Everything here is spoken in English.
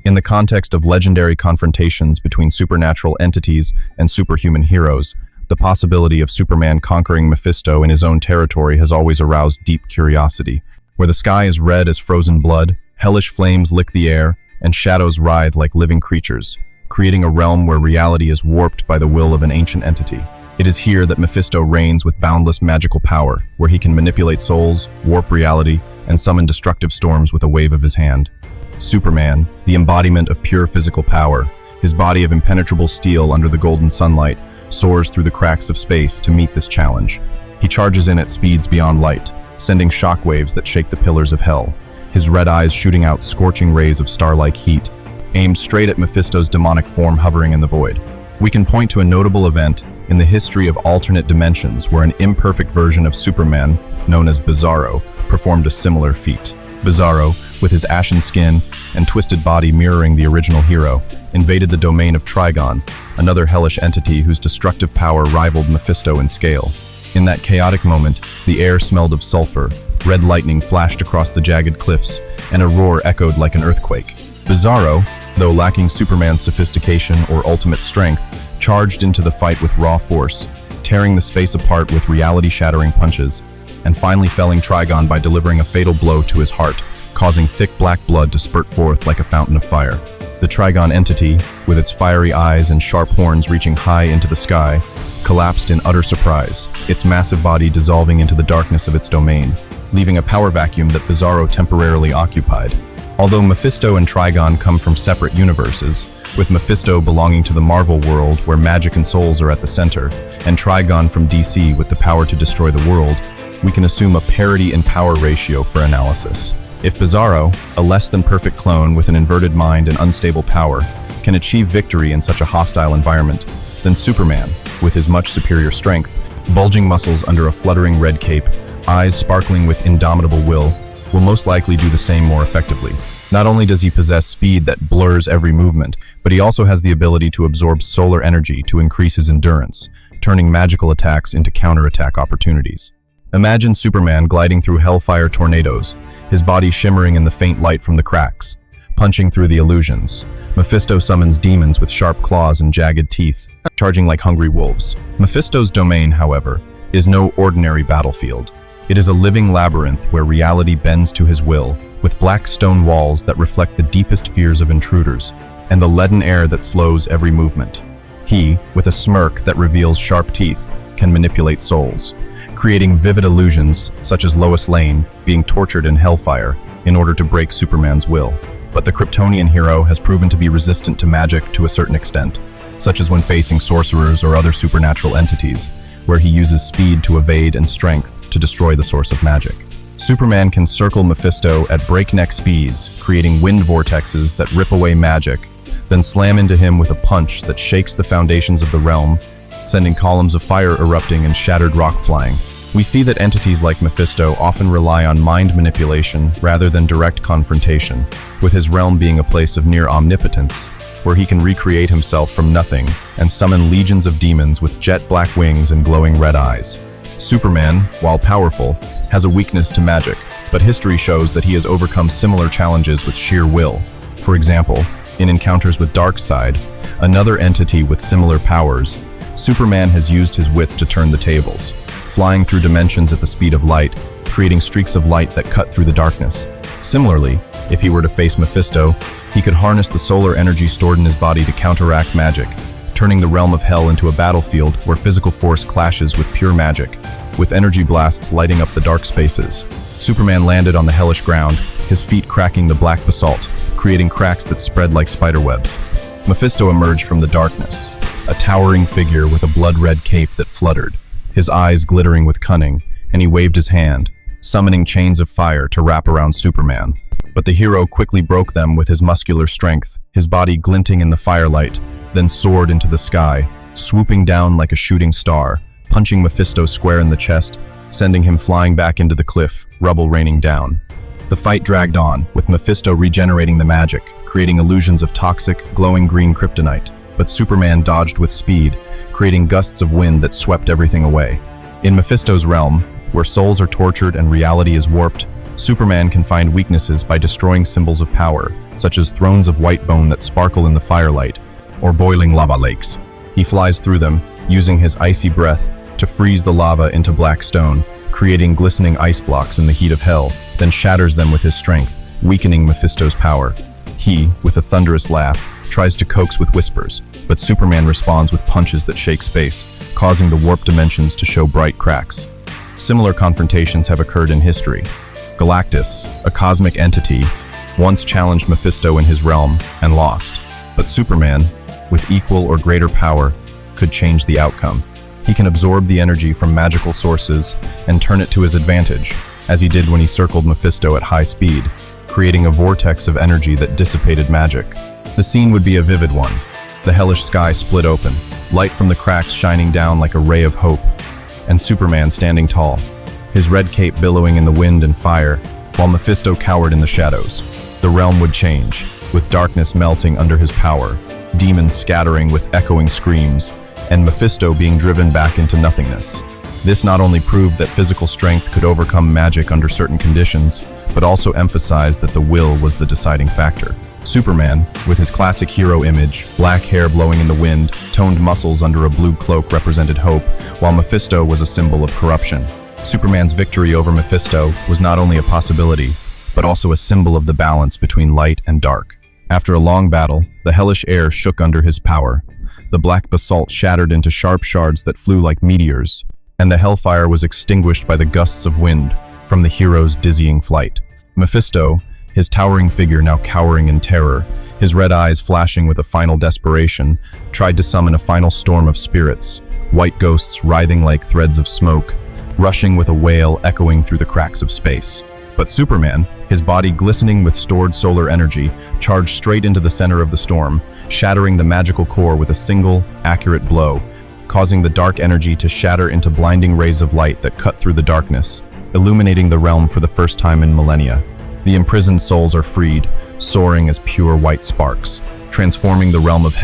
In the context of legendary confrontations between supernatural entities and superhuman heroes, the possibility of Superman conquering Mephisto in his own territory has always aroused deep curiosity. Where the sky is red as frozen blood, hellish flames lick the air, and shadows writhe like living creatures, creating a realm where reality is warped by the will of an ancient entity. It is here that Mephisto reigns with boundless magical power, where he can manipulate souls, warp reality, and summon destructive storms with a wave of his hand. Superman, the embodiment of pure physical power, his body of impenetrable steel under the golden sunlight, soars through the cracks of space to meet this challenge. He charges in at speeds beyond light, sending shockwaves that shake the pillars of hell, his red eyes shooting out scorching rays of star-like heat, aimed straight at Mephisto's demonic form hovering in the void. We can point to a notable event in the history of alternate dimensions where an imperfect version of Superman, known as Bizarro, performed a similar feat. Bizarro, with his ashen skin and twisted body mirroring the original hero, invaded the domain of Trigon, another hellish entity whose destructive power rivaled Mephisto in scale. In that chaotic moment, the air smelled of sulfur, red lightning flashed across the jagged cliffs, and a roar echoed like an earthquake. Bizarro, though lacking Superman's sophistication or ultimate strength, charged into the fight with raw force, tearing the space apart with reality-shattering punches, and finally felling Trigon by delivering a fatal blow to his heart, causing thick black blood to spurt forth like a fountain of fire. The Trigon entity, with its fiery eyes and sharp horns reaching high into the sky, collapsed in utter surprise, its massive body dissolving into the darkness of its domain, leaving a power vacuum that Bizarro temporarily occupied. Although Mephisto and Trigon come from separate universes, with Mephisto belonging to the Marvel world where magic and souls are at the center, and Trigon from DC with the power to destroy the world, we can assume a parity in power ratio for analysis. If Bizarro, a less-than-perfect clone with an inverted mind and unstable power, can achieve victory in such a hostile environment, then Superman, with his much superior strength, bulging muscles under a fluttering red cape, eyes sparkling with indomitable will most likely do the same more effectively. Not only does he possess speed that blurs every movement, but he also has the ability to absorb solar energy to increase his endurance, turning magical attacks into counterattack opportunities. Imagine Superman gliding through hellfire tornadoes, his body shimmering in the faint light from the cracks, punching through the illusions. Mephisto summons demons with sharp claws and jagged teeth, charging like hungry wolves. Mephisto's domain, however, is no ordinary battlefield. It is a living labyrinth where reality bends to his will, with black stone walls that reflect the deepest fears of intruders, and the leaden air that slows every movement. He, with a smirk that reveals sharp teeth, can manipulate souls, creating vivid illusions such as Lois Lane being tortured in hellfire in order to break Superman's will. But the Kryptonian hero has proven to be resistant to magic to a certain extent, such as when facing sorcerers or other supernatural entities, where he uses speed to evade and strength to destroy the source of magic. Superman can circle Mephisto at breakneck speeds, creating wind vortexes that rip away magic, then slam into him with a punch that shakes the foundations of the realm, sending columns of fire erupting and shattered rock flying. We see that entities like Mephisto often rely on mind manipulation rather than direct confrontation, with his realm being a place of near omnipotence, where he can recreate himself from nothing and summon legions of demons with jet black wings and glowing red eyes. Superman, while powerful, has a weakness to magic, but history shows that he has overcome similar challenges with sheer will. For example, in encounters with Darkseid, another entity with similar powers, Superman has used his wits to turn the tables, flying through dimensions at the speed of light, creating streaks of light that cut through the darkness. Similarly, if he were to face Mephisto, he could harness the solar energy stored in his body to counteract magic, turning the realm of hell into a battlefield where physical force clashes with pure magic, with energy blasts lighting up the dark spaces. Superman landed on the hellish ground, his feet cracking the black basalt, creating cracks that spread like spiderwebs. Mephisto emerged from the darkness, a towering figure with a blood-red cape that fluttered, his eyes glittering with cunning, and he waved his hand, summoning chains of fire to wrap around Superman. But the hero quickly broke them with his muscular strength, his body glinting in the firelight, then soared into the sky, swooping down like a shooting star, punching Mephisto square in the chest, sending him flying back into the cliff, rubble raining down. The fight dragged on, with Mephisto regenerating the magic, creating illusions of toxic, glowing green kryptonite, but Superman dodged with speed, creating gusts of wind that swept everything away. In Mephisto's realm, where souls are tortured and reality is warped, Superman can find weaknesses by destroying symbols of power, such as thrones of white bone that sparkle in the firelight, or boiling lava lakes. He flies through them, using his icy breath to freeze the lava into black stone, creating glistening ice blocks in the heat of hell, then shatters them with his strength, weakening Mephisto's power. He, with a thunderous laugh, tries to coax with whispers, but Superman responds with punches that shake space, causing the warped dimensions to show bright cracks. Similar confrontations have occurred in history. Galactus, a cosmic entity, once challenged Mephisto in his realm and lost. But Superman, with equal or greater power, could change the outcome. He can absorb the energy from magical sources and turn it to his advantage, as he did when he circled Mephisto at high speed, creating a vortex of energy that dissipated magic. The scene would be a vivid one. The hellish sky split open, light from the cracks shining down like a ray of hope, and Superman standing tall, his red cape billowing in the wind and fire, while Mephisto cowered in the shadows. The realm would change, with darkness melting under his power, demons scattering with echoing screams, and Mephisto being driven back into nothingness. This not only proved that physical strength could overcome magic under certain conditions, but also emphasized that the will was the deciding factor. Superman, with his classic hero image, black hair blowing in the wind, toned muscles under a blue cloak represented hope, while Mephisto was a symbol of corruption. Superman's victory over Mephisto was not only a possibility, but also a symbol of the balance between light and dark. After a long battle, the hellish air shook under his power. The black basalt shattered into sharp shards that flew like meteors, and the hellfire was extinguished by the gusts of wind from the hero's dizzying flight. Mephisto, his towering figure now cowering in terror, his red eyes flashing with a final desperation, tried to summon a final storm of spirits, white ghosts writhing like threads of smoke, rushing with a wail echoing through the cracks of space. But Superman, his body glistening with stored solar energy, charged straight into the center of the storm, shattering the magical core with a single, accurate blow, causing the dark energy to shatter into blinding rays of light that cut through the darkness, illuminating the realm for the first time in millennia. The imprisoned souls are freed, soaring as pure white sparks, transforming the realm of